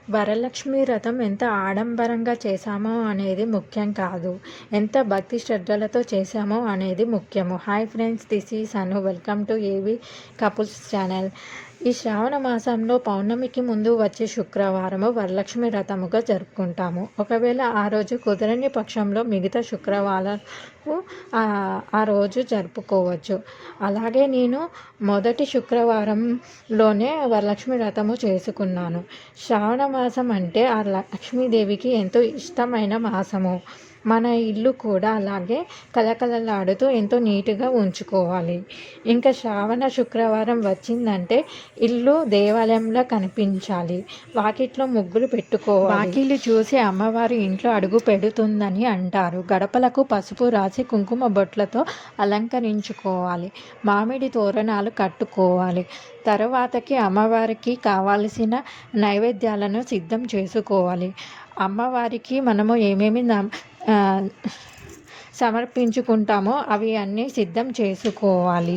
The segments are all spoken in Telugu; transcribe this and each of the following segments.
వరలక్ష్మి వ్రతం ఎంత ఆడంబరంగా చేశామో అనేది ముఖ్యం కాదు, ఎంత భక్తి శ్రద్ధలతో చేశామో అనేది ముఖ్యము. Hi friends, this is Anu. Welcome to ఏవి కపుల్స్ ఛానల్. ఈ శ్రావణ మాసంలో పౌర్ణమికి ముందు వచ్చే శుక్రవారము వరలక్ష్మి వ్రతముగా జరుపుకుంటాము. ఒకవేళ ఆ రోజు కుదరని పక్షంలో మిగతా శుక్రవారాలు ఆ రోజు జరుపుకోవచ్చు. అలాగే నేను మొదటి శుక్రవారంలోనే వరలక్ష్మి వ్రతము చేసుకున్నాను. శ్రావణ మాసం అంటే ఆ లక్ష్మీదేవికి ఎంతో ఇష్టమైన మాసము. మన ఇల్లు కూడా అలాగే కలకలలాడుతూ ఎంతో నీట్గా ఉంచుకోవాలి. ఇంకా శ్రావణ శుక్రవారం వచ్చిందంటే ఇల్లు దేవాలయంలో కనిపించాలి. వాకిట్లో ముగ్గులు పెట్టుకోవాలి. వాకిళ్ళు చూసి అమ్మవారి ఇంట్లో అడుగు పెడుతుందని అంటారు. గడపలకు పసుపు రాసి కుంకుమ బొట్లతో అలంకరించుకోవాలి. మామిడి తోరణాలు కట్టుకోవాలి. తర్వాతకి అమ్మవారికి కావాల్సిన నైవేద్యాలను సిద్ధం చేసుకోవాలి. అమ్మవారికి మనము ఏమేమి సమర్పించుకుంటామో అవి అన్నీ సిద్ధం చేసుకోవాలి.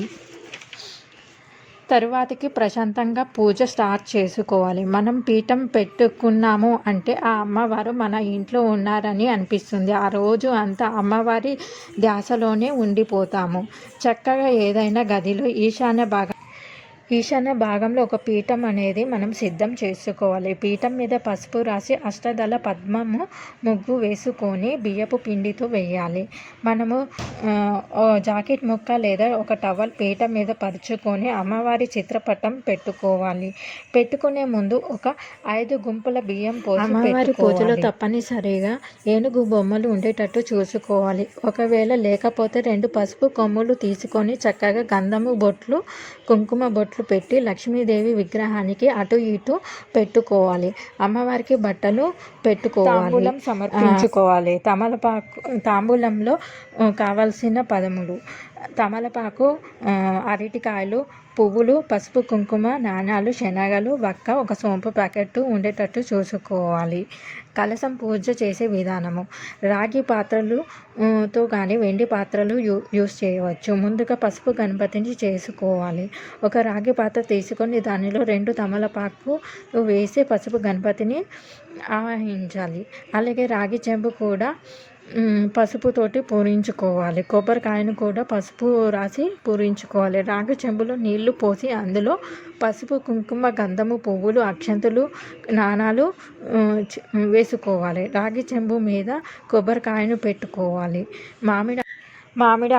తరువాతకి ప్రశాంతంగా పూజ స్టార్ట్ చేసుకోవాలి. మనం పీఠం పెట్టుకున్నాము అంటే ఆ అమ్మవారు మన ఇంట్లో ఉన్నారని అనిపిస్తుంది. ఆ రోజు అంతా అమ్మవారి ధ్యాసలోనే ఉండిపోతాము. చక్కగా ఏదైనా గదిలో ఈశాన్య భాగంలో ఒక పీఠం అనేది మనం సిద్ధం చేసుకోవాలి. పీఠం మీద పసుపు రాసి అష్టదళ పద్మము ముగ్గు వేసుకొని బియ్యపు పిండితో వేయాలి. మనము జాకెట్ ముక్క లేదా ఒక టవల్ పీఠం మీద పరుచుకొని అమ్మవారి చిత్రపటం పెట్టుకోవాలి. పెట్టుకునే ముందు ఒక 5 గుంపుల బియ్యం పోసి అమ్మవారి పూజలో తప్పనిసరిగా ఏనుగు బొమ్మలు ఉండేటట్టు చూసుకోవాలి. ఒకవేళ లేకపోతే 2 పసుపు కొమ్ములు తీసుకొని చక్కగా గంధము బొట్లు, కుంకుమ బొట్లు పెట్టి లక్ష్మీదేవి విగ్రహానికి అటు ఇటు పెట్టుకోవాలి. అమ్మవారికి బట్టలు పెట్టుకోవాలి. తాంబూలం సమర్పించుకోవాలి. తాంబూలంలో కావలసిన పదములు: తమలపాకు, అరటికాయలు, పువ్వులు, పసుపు, కుంకుమ, నాణాలు, శనగలు, వక్క, ఒక సోంపు ప్యాకెట్ ఉండేటట్టు చూసుకోవాలి. కలశం పూజ చేసే విధానము: రాగి పాత్రలుతో కానీ వెండి పాత్రలు యూస్ చేయవచ్చు. ముందుగా పసుపు గణపతిని చేసుకోవాలి. ఒక రాగి పాత్ర తీసుకొని దానిలో 2 తమలపాకు వేసి పసుపు గణపతిని ఆవాహించాలి. అలాగే రాగి చెంబు కూడా పసుపుతోటి పూరించుకోవాలి. కొబ్బరికాయను కూడా పసుపు రాసి పూరించుకోవాలి. రాగి చెంబులో నీళ్లు పోసి అందులో పసుపు, కుంకుమ, గంధము, పువ్వులు, అక్షంతులు, నాణాలు వేసుకోవాలి. రాగి చెంబు మీద కొబ్బరికాయను పెట్టుకోవాలి. మామిడి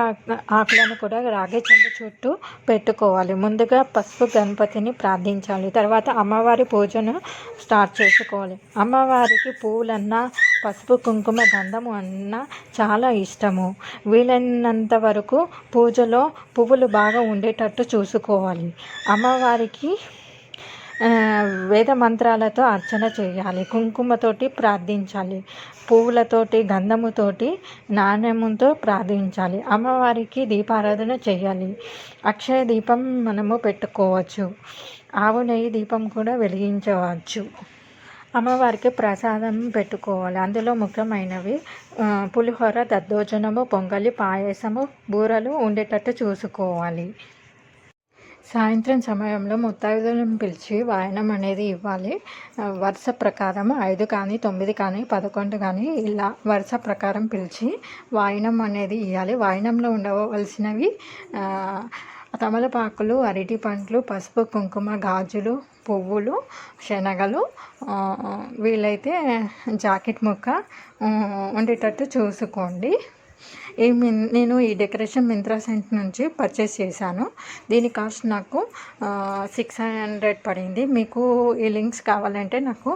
ఆకులను కూడా రాగి చెంబు చుట్టూ పెట్టుకోవాలి. ముందుగా పసుపు గణపతిని ప్రార్థించాలి. తర్వాత అమ్మవారి పూజను స్టార్ట్ చేసుకోవాలి. అమ్మవారికి పువ్వులన్నా, పసుపు, కుంకుమ, గంధము అన్నా చాలా ఇష్టము. వీలైనంత వరకు పూజలో పువ్వులు బాగా ఉండేటట్టు చూసుకోవాలి. అమ్మవారికి వేద మంత్రాలతో అర్చన చేయాలి. కుంకుమతోటి ప్రార్థించాలి. పువ్వులతోటి, గంధముతోటి, నాణ్యముతో ప్రార్థించాలి. అమ్మవారికి దీపారాధన చేయాలి. అక్షయ దీపం మనము పెట్టుకోవచ్చు. ఆవు నెయ్యి దీపం కూడా వెలిగించవచ్చు. అమ్మవారికి ప్రసాదం పెట్టుకోవాలి. అందులో ముఖ్యమైనవి పులిహోర, దద్దోజనము, పొంగలి, పాయసము, బూరలు ఉండేటట్టు చూసుకోవాలి. సాయంత్రం సమయంలో ముత్తైదులను పిలిచి వాయనం అనేది ఇవ్వాలి. వరుస ప్రకారం 5 కానీ 9 కానీ 11 కానీ ఇలా వరుస ప్రకారం పిలిచి వాయనం అనేది ఇవ్వాలి. వాయనంలో ఉండవలసినవి తమలపాకులు, అరటి పండ్లు, పసుపు, కుంకుమ, గాజులు, పువ్వులు, శనగలు, వీలైతే జాకెట్ ముక్క ఉండేటట్టు చూసుకోండి. నేను ఈ డెకరేషన్ మింత్రా సెంటర్ నుంచి పర్చేస్ చేశాను. దీని కాస్ట్ నాకు 600 పడింది. మీకు ఈ లింక్స్ కావాలంటే నాకు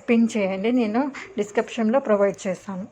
పిన్ చేయండి, నేను డిస్క్రిప్షన్లో ప్రొవైడ్ చేస్తాను.